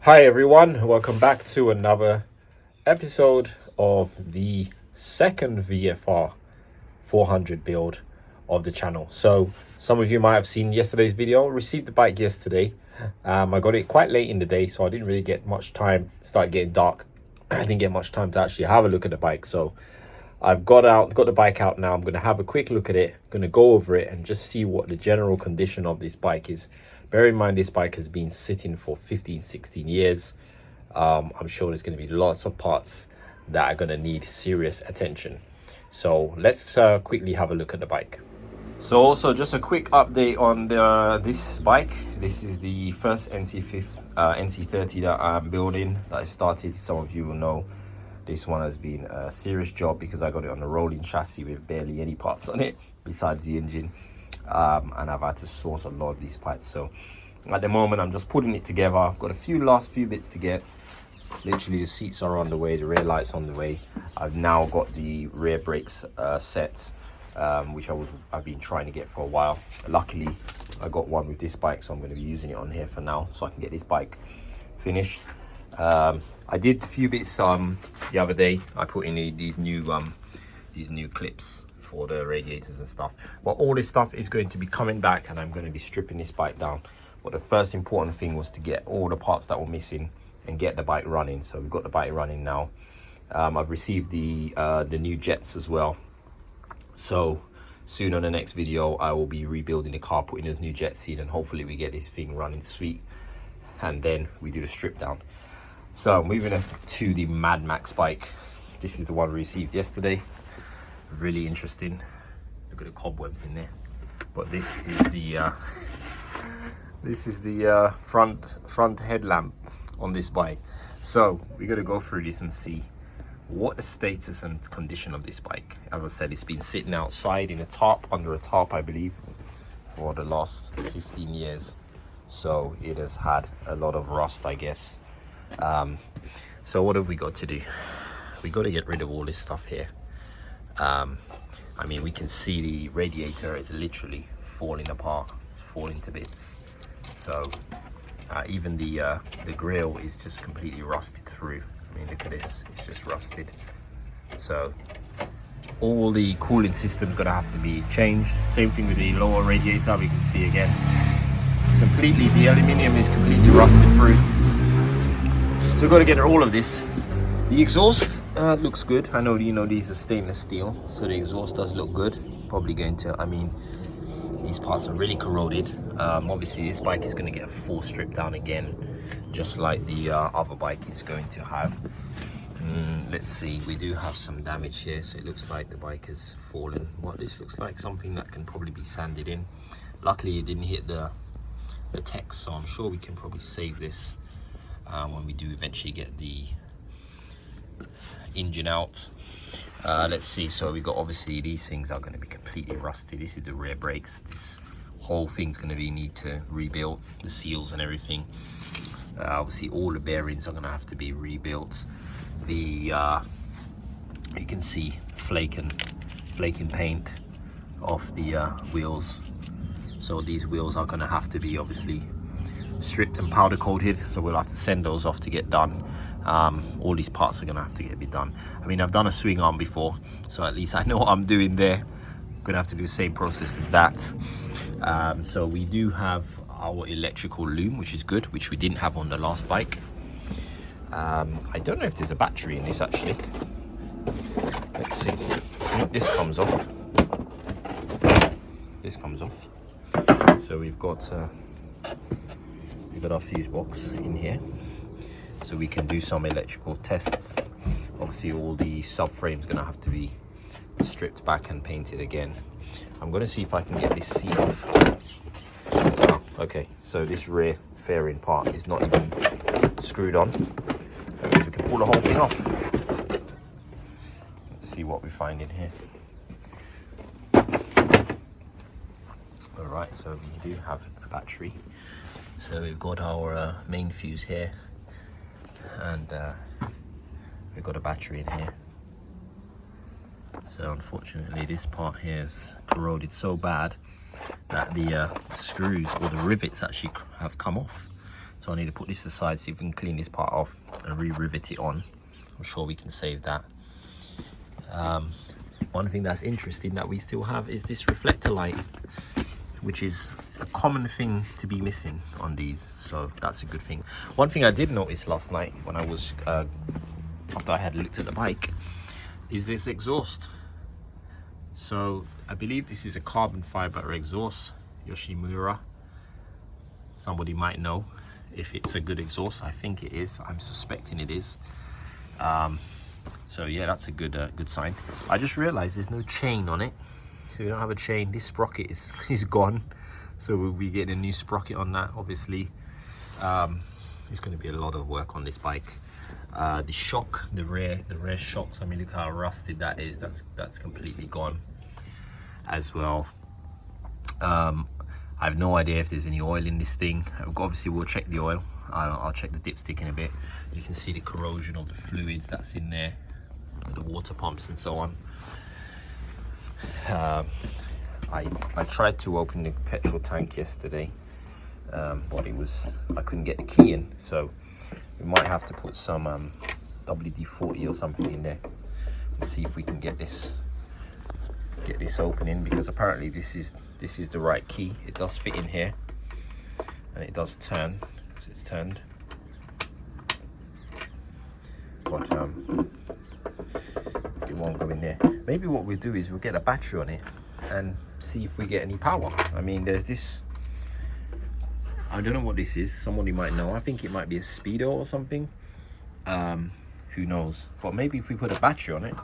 Hi everyone, welcome back to another episode of the second VFR 400 build of the channel. So some of you might have seen yesterday's video. Received the bike yesterday. I got it quite late in the day, so I didn't really get much time. Started getting dark. I didn't get much time to actually have a look at the bike. So I've got the bike out now. I'm going to have a quick look at it, going to go over it and just see what the general condition of this bike is. Bear in mind, this bike has been sitting for 16 years. I'm sure there's going to be lots of parts that are going to need serious attention. So let's quickly have a look at the bike. So also just a quick update on this bike. This is the first NC30 that I'm building, that I started. Some of you will know this one has been a serious job because I got it on a rolling chassis with barely any parts on it besides the engine. And I've had to source a lot of these parts. So at the moment I'm just putting it together. I've got a last few bits to get. Literally the seats are on the way, the rear lights on the way. I've now got the rear brakes set, which I've been trying to get for a while. Luckily I got one with this bike, so I'm going to be using it on here for now so I can get this bike finished. I did a few bits the other day. I put in these new clips for the radiators and stuff, but all this stuff is going to be coming back and I'm going to be stripping this bike down. But the first important thing was to get all the parts that were missing and get the bike running. So we've got the bike running now. I've received the new jets as well, so soon on the next video I will be rebuilding the car, putting those new jets in, and hopefully we get this thing running sweet and then we do the strip down. So moving to the Mad Max bike. This is the one we received yesterday. Really interesting. Look at the cobwebs in there. But this is the front headlamp on this bike. So we're gonna go through this and see what the status and condition of this bike. As I said, it's been sitting outside in a tarp, under a tarp I believe, for the last 15 years. So it has had a lot of rust, I guess. So what have we got to do? We got to get rid of all this stuff here. I mean, we can see the radiator is literally falling apart. It's falling to bits. So even the grille is just completely rusted through. I mean, look at this, it's just rusted. So all the cooling system's gonna have to be changed. Same thing with the lower radiator, we can see again. It's completely, the aluminium is completely rusted through. So we've got to get all of this. The exhaust looks good. I know, you know, these are stainless steel, so the exhaust does look good. Probably going to, I mean, these parts are really corroded. Obviously this bike is going to get a full strip down again, just like the other bike is going to have. Let's see, we do have some damage here, so it looks like the bike has fallen. What this looks like, something that can probably be sanded in. Luckily it didn't hit the text, so I'm sure we can probably save this when we do eventually get the engine out. Let's see, so we got, obviously these things are going to be completely rusty. This is the rear brakes. This whole thing's going to need to rebuild, the seals and everything. Obviously all the bearings are going to have to be rebuilt. The you can see flaking paint off the wheels, so these wheels are going to have to be obviously stripped and powder coated, so we'll have to send those off to get done. All these parts are going to have to be done. I mean, I've done a swing arm before, so at least I know what I'm doing there. I'm going to have to do the same process with that. So we do have our electrical loom, which is good, which we didn't have on the last bike. I don't know if there's a battery in this actually. Let's see. This comes off. This comes off. So we've got our fuse box in here, so we can do some electrical tests. Obviously all the subframe's gonna have to be stripped back and painted again. I'm gonna see if I can get this seat off. Oh, okay, so this rear fairing part is not even screwed on. That means we can pull the whole thing off. Let's see what we find in here. All right, so we do have a battery. So we've got our main fuse here, and we've got a battery in here. So unfortunately this part here is corroded so bad that the screws or the rivets actually have come off. So I need to put this aside, see if we can clean this part off and re-rivet it on. I'm sure we can save that. One thing that's interesting that we still have is this reflector light, which is a common thing to be missing on these, so that's a good thing. One thing I did notice last night when I was after I had looked at the bike is this exhaust. So I believe this is a carbon fiber exhaust, Yoshimura. Somebody might know if it's a good exhaust. I think it is. I'm suspecting it is. So yeah, that's a good good sign. I just realized there's no chain on it, so we don't have a chain. This sprocket is gone, so we'll be getting a new sprocket on that. Obviously, it's going to be a lot of work on this bike. The shock, the rear shocks, I mean, look how rusted that is. That's completely gone as well. I have no idea if there's any oil in this thing. Obviously we'll check the oil. I'll check the dipstick in a bit. You can see the corrosion of the fluids that's in there, the water pumps and so on. I tried to open the petrol tank yesterday, but I couldn't get the key in, so we might have to put some WD-40 or something in there and see if we can get this opening, because apparently this is the right key. It does fit in here and it does turn, so it's turned, but it won't go in there. Maybe what we'll do is we'll get a battery on it and see if we get any power. I mean, there's this, I don't know what this is, somebody might know. I think it might be a speedo or something, who knows. But maybe if we put a battery on it,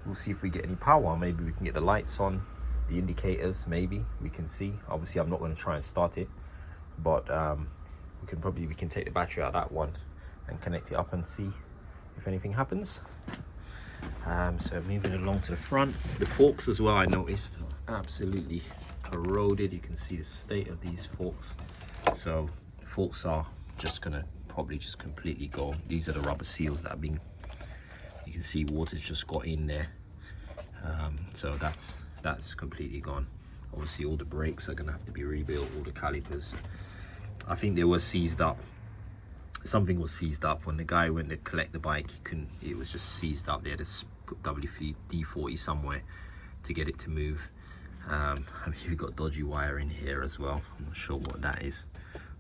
we'll see if we get any power. Maybe we can get the lights on, the indicators, maybe we can see. Obviously I'm not going to try and start it, but we can take the battery out of that one and connect it up and see if anything happens. So moving along to the front, the forks as well, I noticed absolutely corroded. You can see the state of these forks. So the forks are just gonna probably just completely go. These are the rubber seals that have been, you can see water's just got in there. So that's completely gone. Obviously all the brakes are gonna have to be rebuilt, all the calipers. I think they were seized up. Something was seized up when the guy went to collect the bike. It was just seized up. They had to put WD-40 somewhere to get it to move. I mean, we've got dodgy wire in here as well. I'm not sure what that is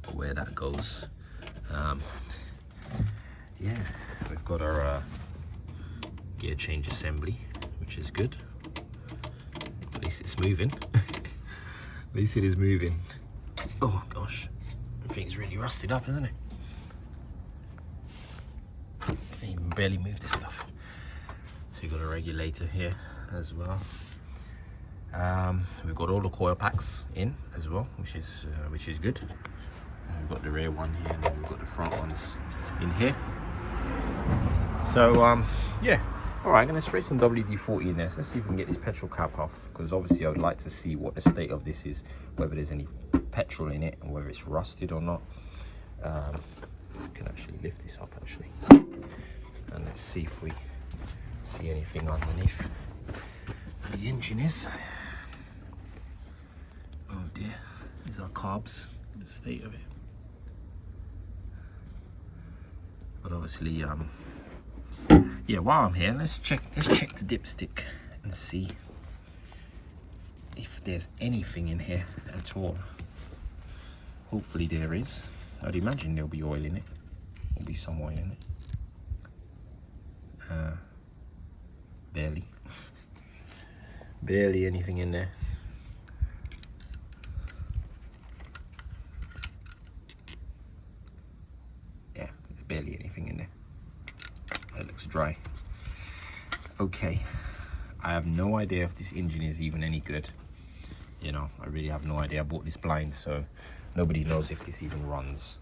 or where that goes. Yeah, we've got our gear change assembly, which is good. At least it's moving. At least it is moving. Oh gosh, the thing's really rusted up, isn't it? Can't even barely move this stuff. So you've got a regulator here as well. We've got all the coil packs in as well, which is good. We've got the rear one here, and then we've got the front ones in here. So yeah, all right, I'm gonna spray some WD-40 in there. So let's see if we can get this petrol cap off, because obviously I would like to see what the state of this is, whether there's any petrol in it and whether it's rusted or not. We can actually lift this up actually, and let's see if we see anything underneath the engine is. Oh dear, these are carbs, the state of it. But obviously, yeah, while I'm here, let's check the dipstick and see if there's anything in here at all. Hopefully there is. I'd imagine there'll be oil in it. There'll be some oil in it. Barely. Barely anything in there. Yeah, there's barely anything in there. It looks dry. Okay, I have no idea if this engine is even any good. You know, I really have no idea. I bought this blind, so nobody knows if this even runs.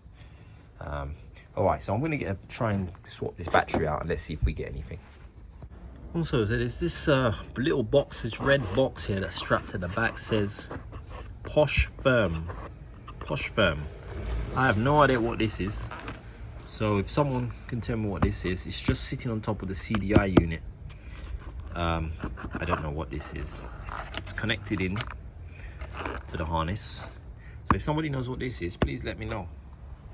All right, so I'm gonna try and swap this battery out and let's see if we get anything. Also, there's this little box, this red box here that's strapped at the back, says Posh Firm. Posh Firm. I have no idea what this is. So if someone can tell me what this is, it's just sitting on top of the CDI unit. I don't know what this is. It's connected in to the harness. So if somebody knows what this is, please let me know.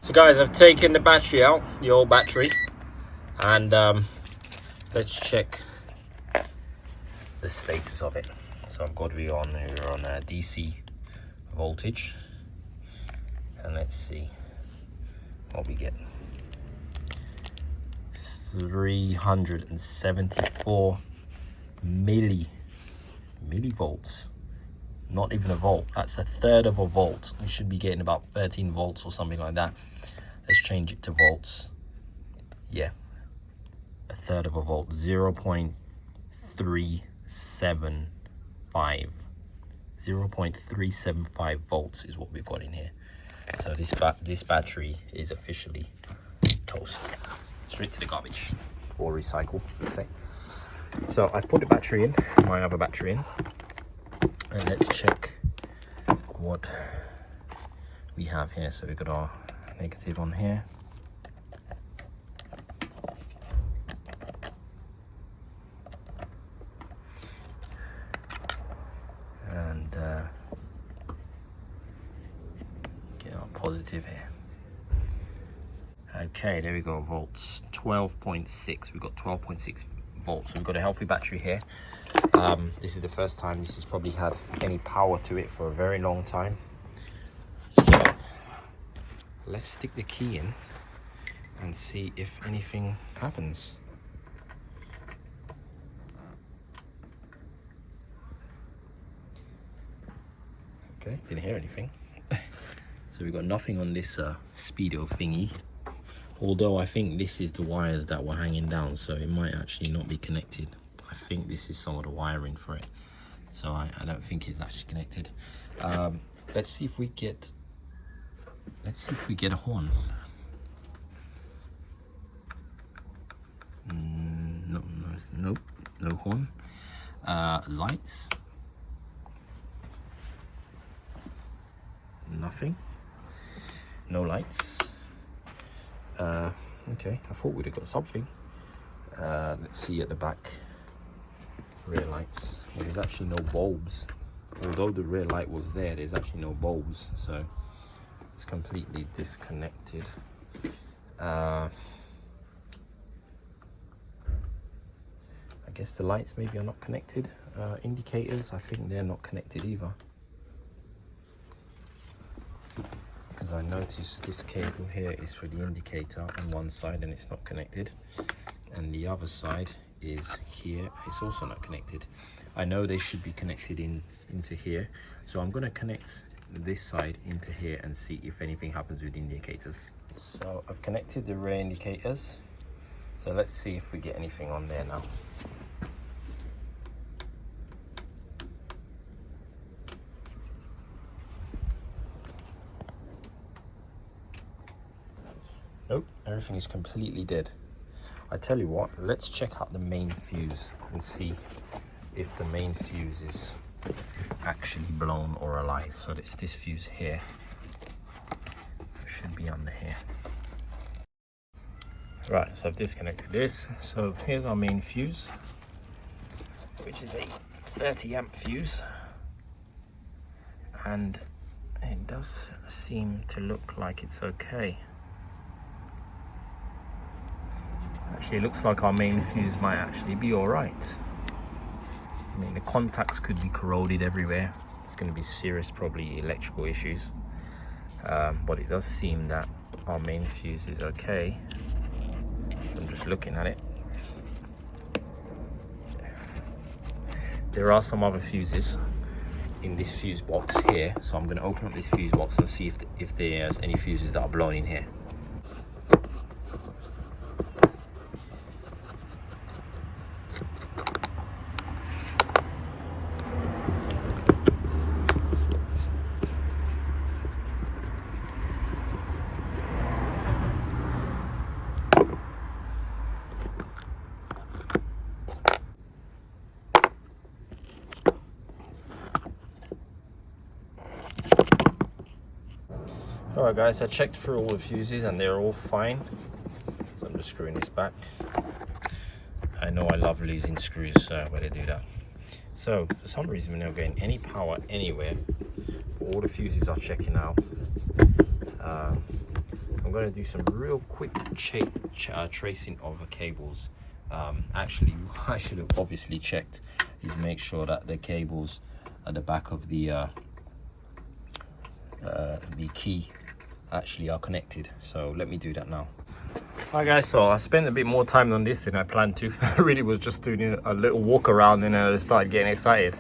So guys, I've taken the battery out, the old battery, and let's check the status of it. So I've got we're on DC voltage, and let's see what we get. 374 millivolts. Not even a volt. That's a third of a volt. We should be getting about 13 volts or something like that. Let's change it to volts. Yeah, a third of a volt. 0.375. 0.375 volts is what we've got in here. So this battery is officially toast. Straight to the garbage, or recycle, let's say. So I put the battery in, my other battery in, and let's check what we have here. So we've got our negative on here. And get our positive here. Okay, there we go, volts, 12.6. We've got 12.6 volts. So we've got a healthy battery here. This is the first time this has probably had any power to it for a very long time. So let's stick the key in and see if anything happens. Okay, didn't hear anything. So we've got nothing on this speedo thingy. Although I think this is the wires that were hanging down, so it might actually not be connected. I think this is some of the wiring for it. So I don't think it's actually connected. Let's see if we get a horn. Nope, no horn. Lights. Nothing. No lights. Okay, I thought we'd have got something. Let's see at the back. Rear lights. Well, there's actually no bulbs. Although the rear light was there, there's actually no bulbs, so it's completely disconnected. I guess the lights maybe are not connected. Indicators, I think they're not connected either. Because I noticed this cable here is for the indicator on one side and it's not connected, and the other side is here, it's also not connected. I know they should be connected into here, so I'm going to connect this side into here and see if anything happens with the indicators. So I've connected the rear indicators, so let's see if we get anything on there now. Nope, everything is completely dead. I tell you what, let's check out the main fuse and see if the main fuse is actually blown or alive. So it's this fuse here. It should be under here. Right, so I've disconnected this. So here's our main fuse, which is a 30 amp fuse. And it does seem to look like it's okay. Actually, it looks like our main fuse might actually be all right. I mean, the contacts could be corroded everywhere. It's going to be serious, probably electrical issues. But it does seem that our main fuse is okay. I'm just looking at it. There are some other fuses in this fuse box here, so I'm going to open up this fuse box and see if there's any fuses that are blown in here. Alright guys, I checked through all the fuses and they're all fine. So I'm just screwing this back. I know I love losing screws when I do that. So for some reason we're not getting any power anywhere. All the fuses are checking out. And I'm going to do some real quick tracing of the cables. Actually, I should have obviously checked is make sure that the cables at the back of the key actually are connected. So let me do that now. Hi guys, so I spent a bit more time on this than I planned to. I really was just doing a little walk around and I started getting excited.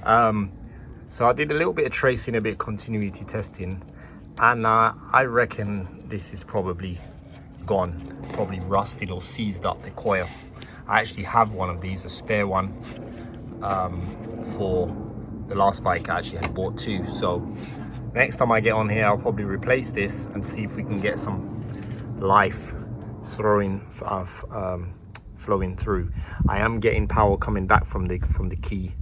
So I did a little bit of tracing, a bit of continuity testing, and I reckon this is probably gone, probably rusted or seized up, the coil. I actually have one of these, a spare one, for the last bike. I actually had bought two, so next time I get on here I'll probably replace this and see if we can get some life flowing through. I am getting power coming back from the key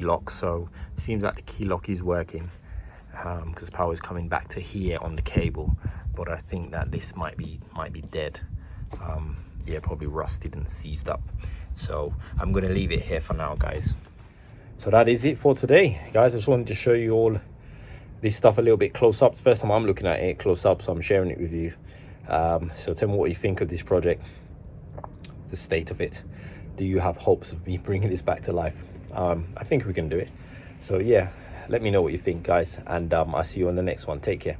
lock, so it seems like the key lock is working, because power is coming back to here on the cable. But I think that this might be dead. Yeah, probably rusted and seized up. So I'm gonna leave it here for now, guys. So that is it for today, guys. I just wanted to show you all this stuff a little bit close up. It's the first time I'm looking at it close up, so I'm sharing it with you. So tell me what you think of this project, the state of it. Do you have hopes of me bringing this back to life? I think we can do it. So yeah, let me know what you think, guys, and I'll see you on the next one. Take care.